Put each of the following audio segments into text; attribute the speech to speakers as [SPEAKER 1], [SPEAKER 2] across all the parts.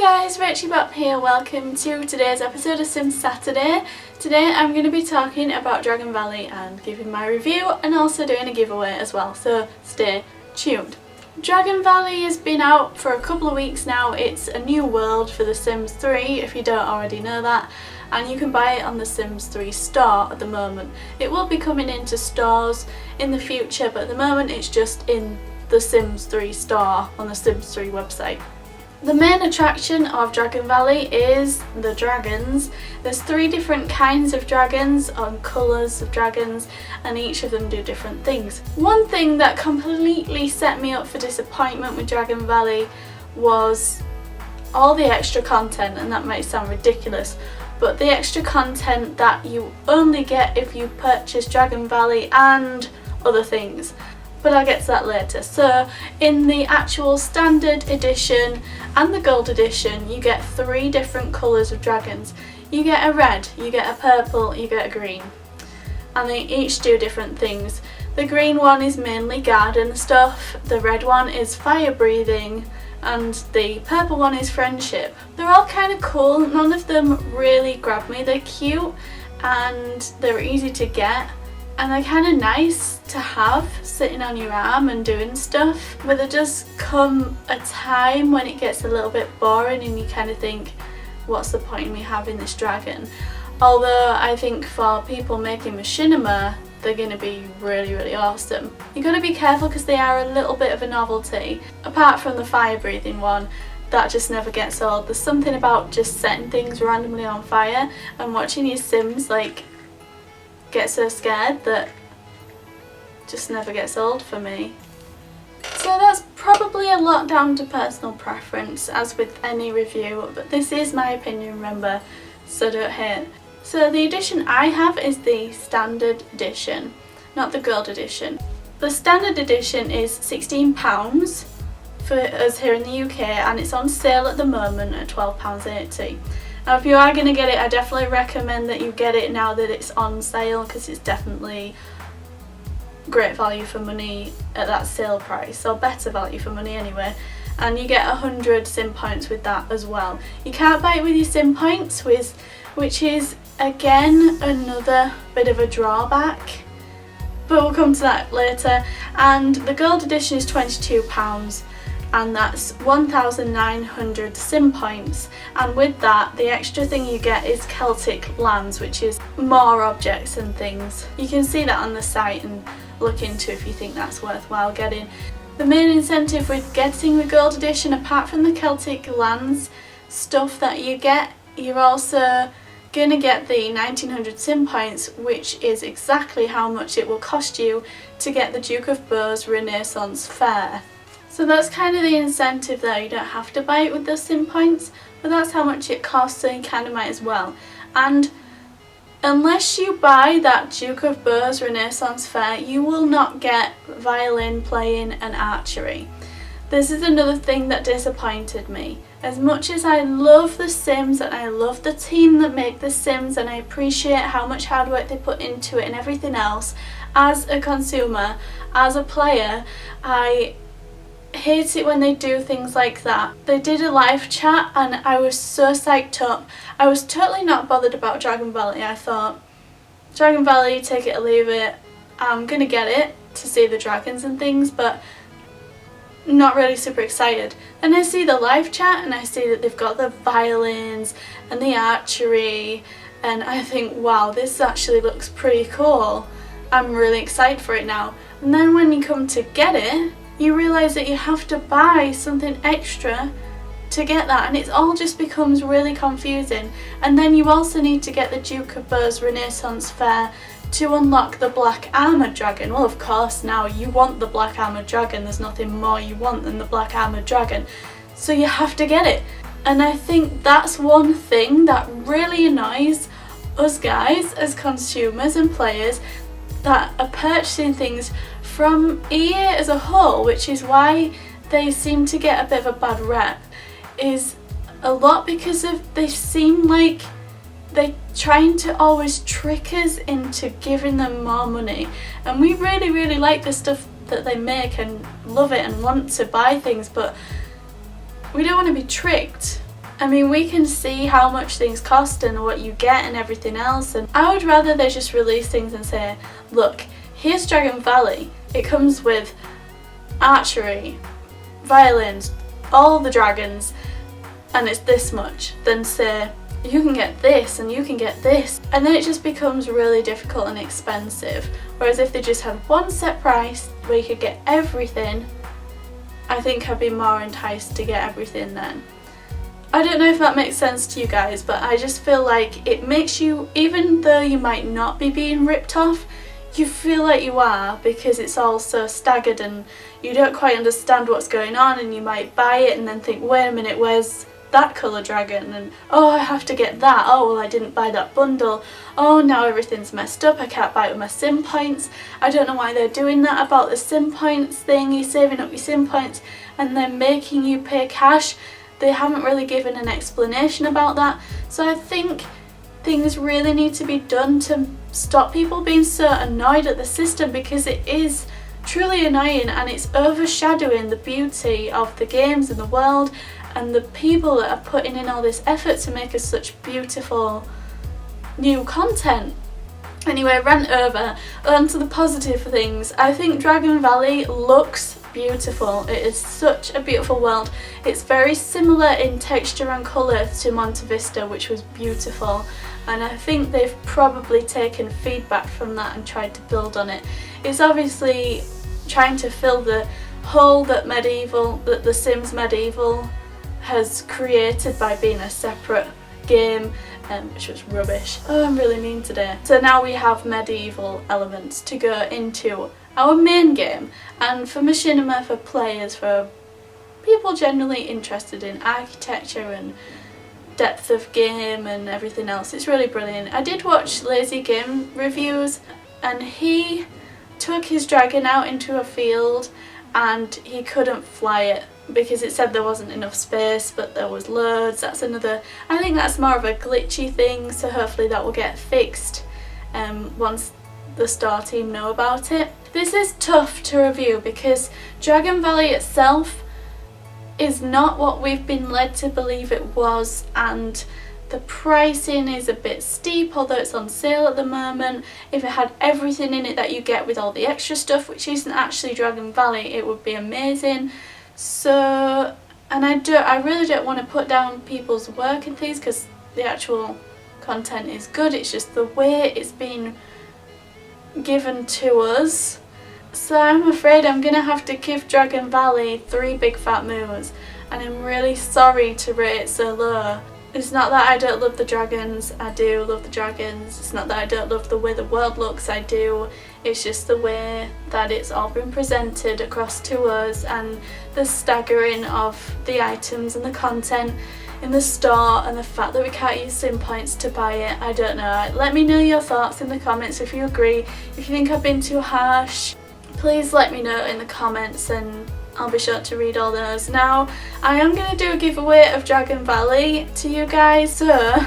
[SPEAKER 1] guys, Rachie Bop here. Welcome to today's episode of Sims Saturday. Today I'm going to be talking about Dragon Valley and giving my review and also doing a giveaway as well, so stay tuned. Dragon Valley has been out for a couple of weeks now. It's a new world for The Sims 3 if you don't already know that, and you can buy it on the Sims 3 store at the moment. It will be coming into stores in the future, but at the moment it's just in the Sims 3 store on the Sims 3 website. The main attraction of Dragon Valley is the dragons. There's 3 different kinds of dragons and colours of dragons, and each of them do different things. One thing that completely set me up for disappointment with Dragon Valley was all the extra content, and that might sound ridiculous, but the extra content that you only get if you purchase Dragon Valley and other things. But I'll get to that later. So in the actual standard edition and the gold edition you get 3 different colours of dragons. You get a red, you get a purple, you get a green, and they each do different things. The green one is mainly garden stuff, the red one is fire breathing, and the purple one is friendship. They're all kind of cool, none of them really grab me. They're cute and they're easy to get, and they're kind of nice to have sitting on your arm and doing stuff, but there does come a time when it gets a little bit boring and you kind of think, what's the point in me having this dragon? Although I think for people making machinima, they're going to be really awesome. You've got to be careful because they are a little bit of a novelty. Apart from the fire breathing one, that just never gets old. There's something about just setting things randomly on fire and watching your Sims like get so scared that just never gets old for me. So that's probably a lot down to personal preference, as with any review, but this is my opinion, remember, so don't hate. So the edition I have is the standard edition, not the gold edition. The standard edition is £16 for us here in the UK, and it's on sale at the moment at £12.80. Now if you are going to get it, I definitely recommend that you get it now that it's on sale, because it's definitely great value for money at that sale price, or better value for money anyway, and you get 100 sim points with that as well. You can't buy it with your sim points, which is again another bit of a drawback, but we'll come to that later. And the gold edition is £22, and that's 1,900 sim points, and with that the extra thing you get is Celtic lands, which is more objects and things. You can see that on the site and look into if you think that's worthwhile getting. The main incentive with getting the gold edition, apart from the Celtic lands stuff that you get, you're also going to get the 1900 sim points, which is exactly how much it will cost you to get the Duke of Bo's Renaissance Fair. So that's kind of the incentive there. You don't have to buy it with those sim points, but that's how much it costs, so you kind of might as well. And unless you buy that Duke of Bo's Renaissance Fair, you will not get violin playing and archery. This is another thing that disappointed me. As much as I love The Sims and I love the team that make The Sims and I appreciate how much hard work they put into it and everything else, as a consumer, as a player, I hate it when they do things like that. They did a live chat and I was so psyched up. I was totally not bothered about Dragon Valley. I thought, Dragon Valley, take it or leave it. I'm gonna get it to see the dragons and things, but not really super excited. Then I see the live chat and I see that they've got the violins and the archery, and I think, wow, this actually looks pretty cool. I'm really excited for it now. And then when you come to get it, you realise that you have to buy something extra to get that, and it all just becomes really confusing. And then you also need to get the Duke of Bo's Renaissance Fair to unlock the Black Armoured Dragon. Well, of course, now you want the Black Armoured Dragon. There's nothing more you want than the Black Armoured Dragon, so you have to get it. And I think that's one thing that really annoys us guys as consumers and players, that are purchasing things from EA as a whole, which is why they seem to get a bit of a bad rep, is a lot because of they seem like they're trying to always trick us into giving them more money, and we really like the stuff that they make and love it and want to buy things, but we don't want to be tricked. I mean, we can see how much things cost and what you get and everything else, and I would rather they just release things and say, look, here's Dragon Valley, it comes with archery, violins, all the dragons, and it's this much, than say, you can get this and you can get this, and then it just becomes really difficult and expensive. Whereas if they just had one set price where you could get everything, I think I'd be more enticed to get everything then. I don't know if that makes sense to you guys, but I just feel like it makes you, even though you might not be being ripped off, you feel like you are, because it's all so staggered and you don't quite understand what's going on, and you might buy it and then think, wait a minute, where's that colour dragon, and oh, I have to get that, oh well, I didn't buy that bundle, oh now everything's messed up, I can't buy it with my sim points. I don't know why they're doing that about the sim points thing, you're saving up your sim points and then making you pay cash. They haven't really given an explanation about that, so I think things really need to be done to stop people being so annoyed at the system, because it is truly annoying and it's overshadowing the beauty of the games and the world and the people that are putting in all this effort to make us such beautiful new content. Anyway, rant over, on to the positive things. I think Dragon Valley looks beautiful. It is such a beautiful world. It's very similar in texture and colour to Monte Vista, which was beautiful, and I think they've probably taken feedback from that and tried to build on it. It's obviously trying to fill the hole that The Sims Medieval has created by being a separate game, which was rubbish. Oh, I'm really mean today. So now we have medieval elements to go into our main game, and for Machinima, for players, for people generally interested in architecture and depth of game and everything else, it's really brilliant. I did watch Lazy Game reviews, and he took his dragon out into a field and he couldn't fly it because it said there wasn't enough space, but there was loads. That's another, I think that's more of a glitchy thing, so hopefully that will get fixed once the Star team know about it. This is tough to review because Dragon Valley itself is not what we've been led to believe it was, and the pricing is a bit steep, although it's on sale at the moment. If it had everything in it that you get with all the extra stuff, which isn't actually Dragon Valley, it would be amazing. So, and I really don't want to put down people's work and things, because the actual content is good, it's just the way it's been given to us. So I'm afraid I'm gonna have to give Dragon Valley 3 big fat moos, and I'm really sorry to rate it so low. It's not that I don't love the dragons, I do love the dragons. It's not that I don't love the way the world looks, I do. It's just the way that it's all been presented across to us, and the staggering of the items and the content in the store, and the fact that we can't use sim points to buy it. I don't know. Let me know your thoughts in the comments if you agree. If you think I've been too harsh, please let me know in the comments and I'll be sure to read all those. Now, I am going to do a giveaway of Dragon Valley to you guys, so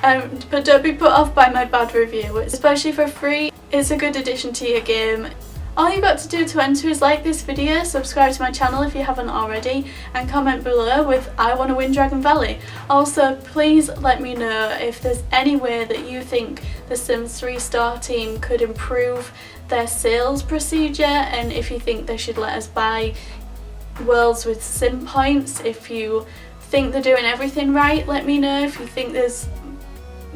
[SPEAKER 1] but don't be put off by my bad review, especially for free. It's a good addition to your game. All you've got to do to enter is like this video, subscribe to my channel if you haven't already, and comment below with I want to win Dragon Valley. Also, please let me know if there's any way that you think the Sims 3 Star team could improve their sales procedure, and if you think they should let us buy worlds with sim points. If you think they're doing everything right, let me know. If you think there's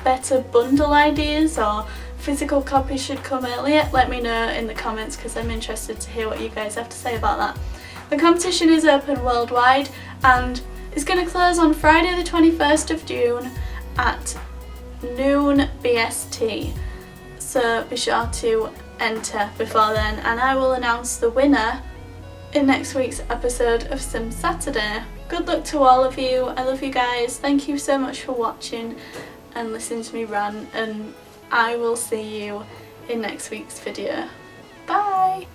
[SPEAKER 1] better bundle ideas or physical copies should come earlier, let me know in the comments, because I'm interested to hear what you guys have to say about that. The competition is open worldwide and it's going to close on Friday the 21st of June at noon BST, so be sure to enter before then, and I will announce the winner in next week's episode of Sim Saturday. Good luck to all of you. I love you guys. Thank you so much for watching and listening to me rant, and I will see you in next week's video. Bye!